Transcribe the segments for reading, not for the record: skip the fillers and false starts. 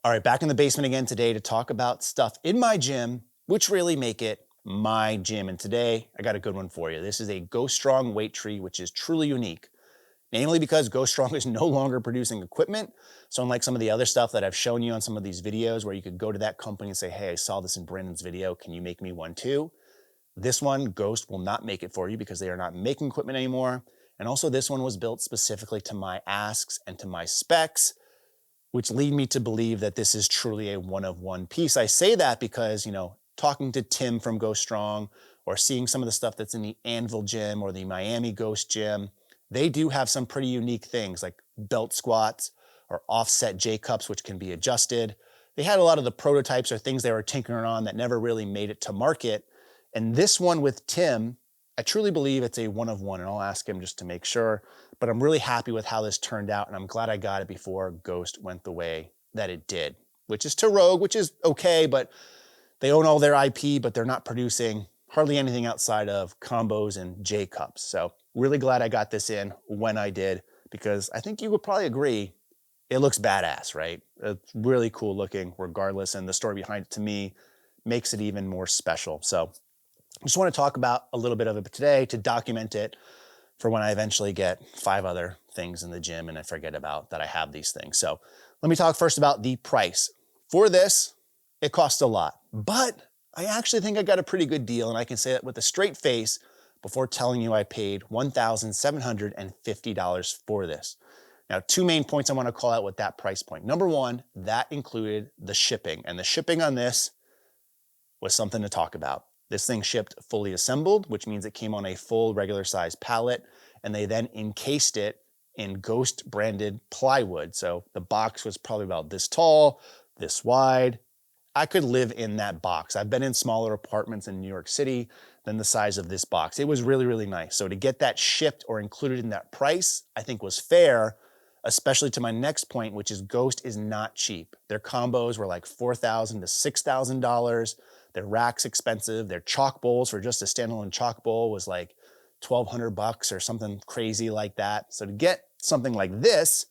All right, back in the basement again today to talk about stuff in my gym, which really make it my gym. And today I got a good one for you. This is a Go Strong weight tree, which is truly unique, namely because Go Strong is no longer producing equipment. So unlike some of the other stuff that I've shown you on some of these videos where you could go to that company and say, hey, I saw this in Brandon's video. Can you make me one too? This one, Ghost, will not make it for you because they are not making equipment anymore. And also this one was built specifically to my asks and to my specs, which lead me to believe that this is truly a one-of-one piece. I say that because, talking to Tim from Go Strong or seeing some of the stuff that's in the Anvil gym or the Miami Ghost gym, they do have some pretty unique things like belt squats or offset J-cups, which can be adjusted. They had a lot of the prototypes or things they were tinkering on that never really made it to market. And this one with Tim, I truly believe it's a one-of-one, and I'll ask him just to make sure. But I'm really happy with how this turned out, and I'm glad I got it before Ghost went the way that it did, which is to Rogue, which is okay, but they own all their IP, but they're not producing hardly anything outside of combos and J cups. So really glad I got this in when I did, because I think you would probably agree it looks badass, right? It's really cool looking regardless, and the story behind it to me makes it even more special. So I just want to talk about a little bit of it today to document it for when I eventually get 5 other things in the gym and I forget about that I have these things. So let me talk first about the price. For this, it costs a lot, but I actually think I got a pretty good deal, and I can say that with a straight face before telling you I paid $1,750 for this. Now, 2 main points I want to call out with that price point. Number one, that included the shipping, and the shipping on this was something to talk about. This thing shipped fully assembled, which means it came on a full regular size pallet, and they then encased it in Ghost branded plywood. So the box was probably about this tall, this wide. I could live in that box. I've been in smaller apartments in New York City than the size of this box. It was really, really nice. So to get that shipped or included in that price, I think was fair, especially to my next point, which is Ghost is not cheap. Their combos were like $4,000 to $6,000. Their rack's expensive. Their chalk bowls for just a standalone chalk bowl was like $1,200 or something crazy like that. So to get something like this,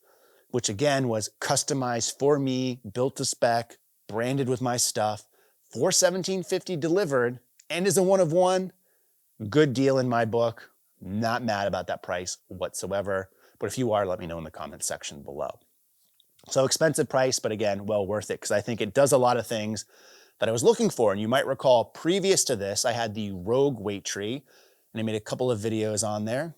which again was customized for me, built to spec, branded with my stuff, for $1,750 delivered, and is a one-of-one, good deal in my book. Not mad about that price whatsoever. But if you are, let me know in the comments section below. So expensive price, but again, well worth it, because I think it does a lot of things that I was looking for. And you might recall previous to this, I had the Rogue weight tree, and I made a couple of videos on there.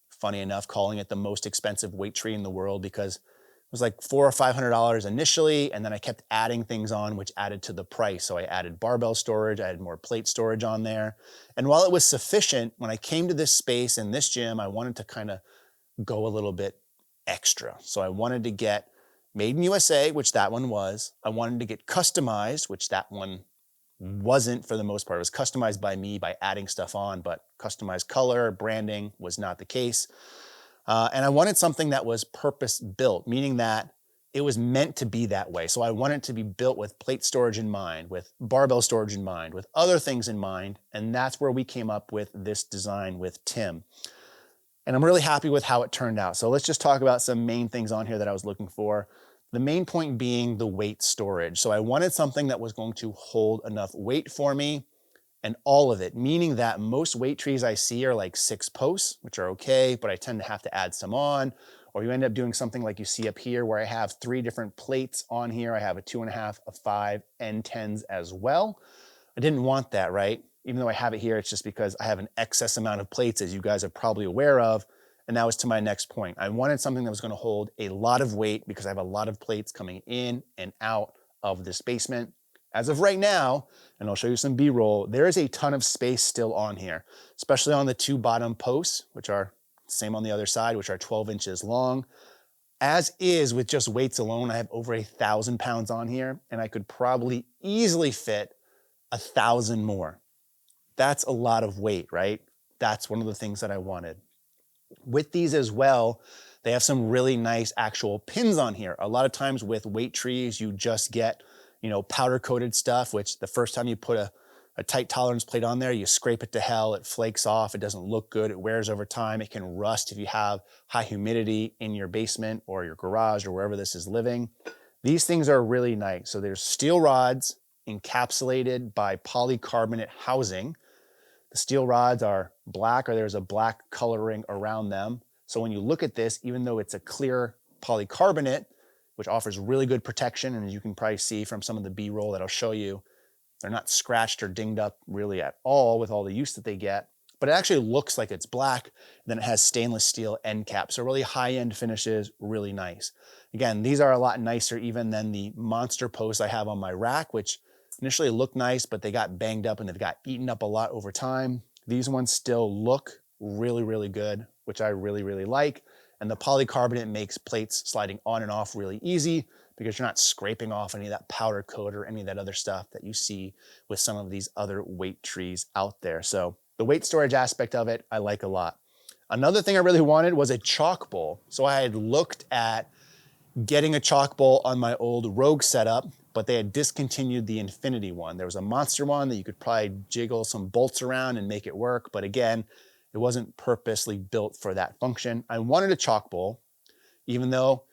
Funny enough, calling it the most expensive weight tree in the world, because it was like $400 or $500 initially, and then I kept adding things on, which added to the price. So I added barbell storage, I added more plate storage on there. And while it was sufficient, when I came to this space in this gym, I wanted to kind of go a little bit extra. So I wanted to get made in USA, which that one was. I wanted to get customized, which that one wasn't for the most part. It was customized by me by adding stuff on, but customized color, branding was not the case. And I wanted something that was purpose built, meaning that it was meant to be that way. So I wanted to be built with plate storage in mind, with barbell storage in mind, with other things in mind. And that's where we came up with this design with Tim. And I'm really happy with how it turned out. So let's just talk about some main things on here that I was looking for. The main point being the weight storage. So I wanted something that was going to hold enough weight for me, and all of it, meaning that most weight trees I see are like 6 posts, which are okay, but I tend to have to add some on, or you end up doing something like you see up here where I have 3 different plates on here. I have a 2.5, a 5, and 10s as well. I didn't want that, right? Even though I have it here, it's just because I have an excess amount of plates, as you guys are probably aware of. And that was to my next point. I wanted something that was going to hold a lot of weight because I have a lot of plates coming in and out of this basement. As of right now, and I'll show you some B-roll, there is a ton of space still on here, especially on the 2 bottom posts, which are same on the other side, which are 12 inches long. As is, with just weights alone, I have over 1,000 pounds on here, and I could probably easily fit 1,000 more. That's a lot of weight, right? That's one of the things that I wanted. With these as well, they have some really nice actual pins on here. A lot of times with weight trees, you just get, powder coated stuff, which the first time you put a tight tolerance plate on there, you scrape it to hell, it flakes off, it doesn't look good, it wears over time, it can rust if you have high humidity in your basement or your garage or wherever this is living. These things are really nice. So there's steel rods encapsulated by polycarbonate housing. The steel rods are black, or there's a black coloring around them. So when you look at this, even though it's a clear polycarbonate, which offers really good protection, and as you can probably see from some of the B-roll that I'll show you, they're not scratched or dinged up really at all with all the use that they get, but it actually looks like it's black. And then it has stainless steel end caps. So really high-end finishes, really nice. Again, these are a lot nicer even than the monster posts I have on my rack, which initially looked nice, but they got banged up and they've got eaten up a lot over time. These ones still look really, really good, which I really, really like. And the polycarbonate makes plates sliding on and off really easy because you're not scraping off any of that powder coat or any of that other stuff that you see with some of these other weight trees out there. So the weight storage aspect of it, I like a lot. Another thing I really wanted was a chalk bowl. So I had looked at getting a chalk bowl on my old Rogue setup, but they had discontinued the Infinity one. There was a monster one that you could probably jiggle some bolts around and make it work. But again, it wasn't purposely built for that function. I wanted a chalk bowl, even though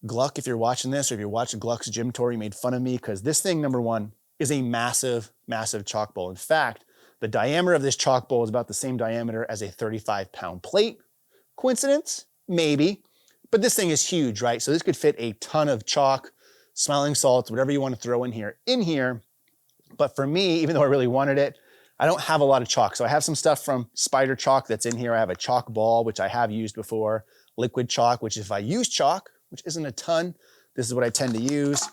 Gluck, if you're watching this, or if you're watching Gluck's gym tour, he made fun of me because this thing, number one, is a massive, massive chalk bowl. In fact, the diameter of this chalk bowl is about the same diameter as a 35-pound plate. Coincidence? Maybe. But this thing is huge, right? So this could fit a ton of chalk, smelling salts, whatever you want to throw in here. But for me, even though I really wanted it, I don't have a lot of chalk. So I have some stuff from Spider Chalk that's in here. I have a chalk ball, which I have used before. Liquid chalk, which if I use chalk, which isn't a ton, this is what I tend to use.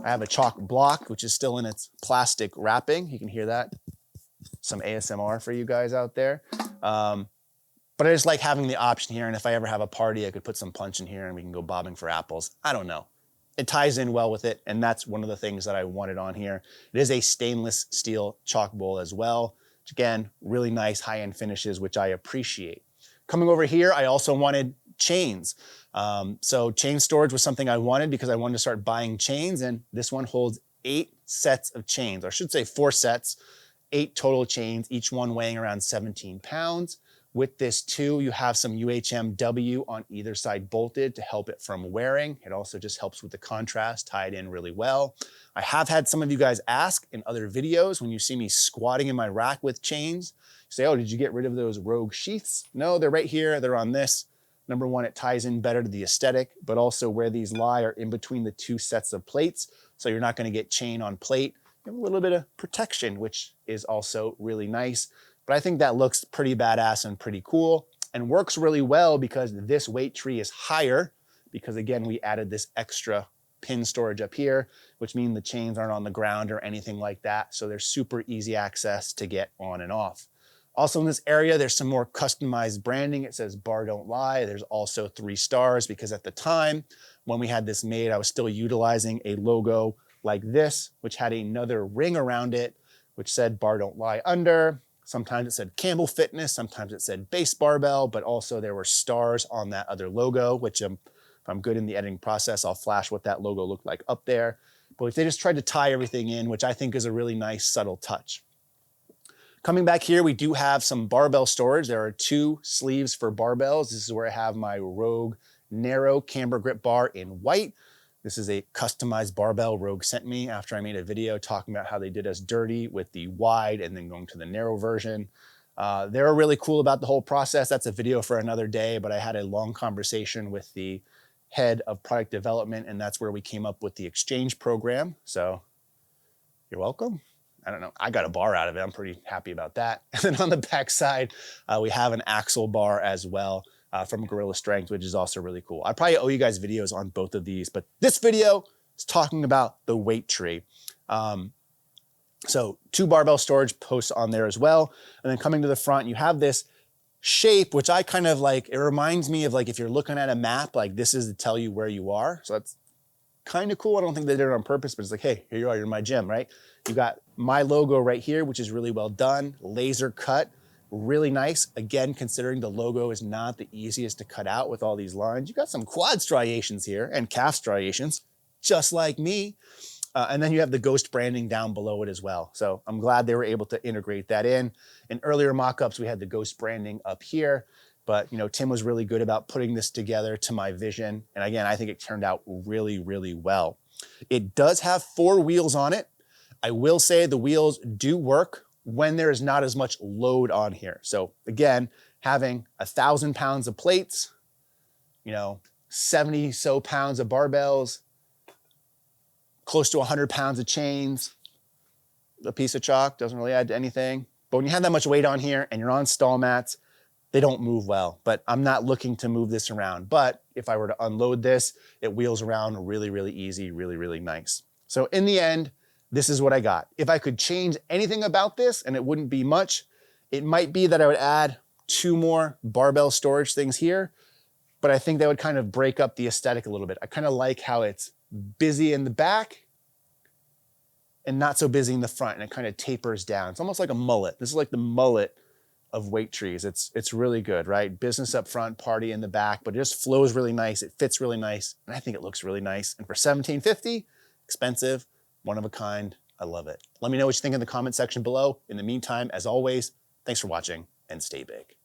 I have a chalk block, which is still in its plastic wrapping. You can hear that. Some ASMR for you guys out there. But I just like having the option here. And if I ever have a party, I could put some punch in here and we can go bobbing for apples. I don't know. It ties in well with it. And that's one of the things that I wanted on here. It is a stainless steel chalk bowl as well, which again, really nice high-end finishes, which I appreciate. Coming over here, I also wanted chains. So chain storage was something I wanted because I wanted to start buying chains. And this one holds 8 sets of chains, or I should say 4 sets, 8 total chains, each one weighing around 17 pounds. With this too, you have some UHMW on either side bolted to help it from wearing. It also just helps with the contrast, tie it in really well. I have had some of you guys ask in other videos when you see me squatting in my rack with chains, you say, oh, did you get rid of those Rogue sheaths? No, they're right here, they're on this. Number one, it ties in better to the aesthetic, but also where these lie are in between the 2 sets of plates. So you're not gonna get chain on plate. You have a little bit of protection, which is also really nice. But I think that looks pretty badass and pretty cool and works really well because this weight tree is higher because again, we added this extra pin storage up here, which means the chains aren't on the ground or anything like that. So there's super easy access to get on and off. Also in this area, there's some more customized branding. It says bar don't lie. There's also 3 stars because at the time when we had this made, I was still utilizing a logo like this, which had another ring around it, which said bar don't lie under. Sometimes it said Campbell Fitness, sometimes it said Base Barbell, but also there were stars on that other logo, which if I'm good in the editing process, I'll flash what that logo looked like up there. But if they just tried to tie everything in, which I think is a really nice subtle touch. Coming back here, we do have some barbell storage. There are 2 sleeves for barbells. This is where I have my Rogue narrow camber grip bar in white. This is a customized barbell Rogue sent me after I made a video talking about how they did us dirty with the wide and then going to the narrow version. They were really cool about the whole process. That's a video for another day, but I had a long conversation with the head of product development, and that's where we came up with the exchange program. So you're welcome. I don't know, I got a bar out of it. I'm pretty happy about that. And then on the back side, we have an axle bar as well. From Gorilla Strength, which is also really cool. I probably owe you guys videos on both of these, but this video is talking about the weight tree. So 2 barbell storage posts on there as well. And then coming to the front, you have this shape, which I kind of like, it reminds me of like, if you're looking at a map, like this is to tell you where you are. So that's kind of cool. I don't think they did it on purpose, but it's like, hey, here you are, you're in my gym, right? You got my logo right here, which is really well done, laser cut. Really nice. Again, considering the logo is not the easiest to cut out with all these lines. You got some quad striations here and calf striations, just like me. And then you have the Ghost branding down below it as well. So I'm glad they were able to integrate that in. In earlier mock-ups, we had the Ghost branding up here, but you know, Tim was really good about putting this together to my vision. And again, I think it turned out really, really well. It does have 4 wheels on it. I will say the wheels do work when there is not as much load on here. So again, having 1,000 pounds of plates, 70 so pounds of barbells, close to 100 pounds of chains, a piece of chalk doesn't really add to anything. But when you have that much weight on here and you're on stall mats, they don't move well. But I'm not looking to move this around. But if I were to unload this, it wheels around really, really easy, really, really nice. So in the end, this is what I got. If I could change anything about this, and it wouldn't be much, it might be that I would add 2 more barbell storage things here, but I think that would kind of break up the aesthetic a little bit. I kind of like how it's busy in the back and not so busy in the front, and it kind of tapers down. It's almost like a mullet. This is like the mullet of weight trees. It's really good, right? Business up front, party in the back, but it just flows really nice. It fits really nice, and I think it looks really nice. And for $17.50, expensive, one of a kind, I love it. Let me know what you think in the comment section below. In the meantime, as always, thanks for watching and stay big.